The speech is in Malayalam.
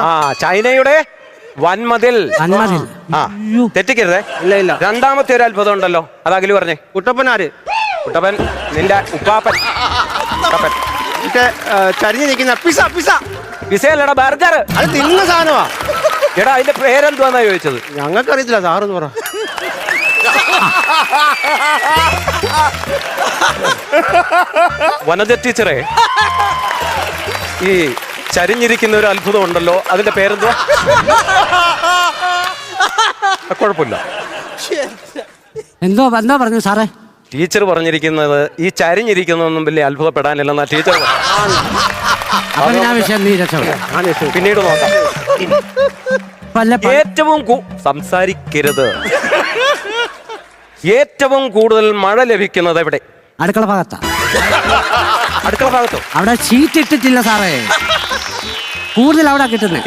ആ ചൈനയുടെ വൻമതിൽ. ആ തെറ്റിക്കരുതേ. ഇല്ല. രണ്ടാമത്തെ ഒരു അത്ഭുതം ഉണ്ടല്ലോ, അതകല് പറഞ്ഞേ. കുട്ടപ്പനാര്? കുട്ടപ്പൻ നിന്റെ ഉപ്പാപ്പൻ. ചരിഞ്ഞു നിൽക്കുന്ന പിസ. പിസയല്ലടാ, ബർഗർ. അത് തിന്ന സാധനമാ. എടാ അതിന്റെ പേരെന്തുവാന്നാ ചോദിച്ചത്? ഞങ്ങൾക്ക് അറിയത്തില്ല, സാറെന്ന് പറ. വനജ ടീച്ചറെ, ഈ ചരിഞ്ഞിരിക്കുന്ന ഒരു അത്ഭുതം ഉണ്ടല്ലോ, അതിന്റെ പേരെന്തുവാ? കുഴപ്പമില്ല. എന്തോ പറഞ്ഞു സാറേ? ടീച്ചർ പറഞ്ഞിരിക്കുന്നത് ഈ ചരിഞ്ഞിരിക്കുന്നൊന്നും വലിയ അത്ഭുതപ്പെടാനില്ലെന്നാ ടീച്ചർ. പിന്നീട് നോക്കാം. ഏറ്റവും സംസാരിക്കരുത്. ഏറ്റവും കൂടുതൽ മഴ ലഭിക്കുന്നത് എവിടെ? അടുക്കള ഭാഗത്താ. അടുക്കള ഭാഗത്തോ? അവിടെ ഷീറ്റ് ഇട്ടിട്ടില്ല സാറേ, കൂടുതൽ അവിടെ കിട്ടുന്നത്.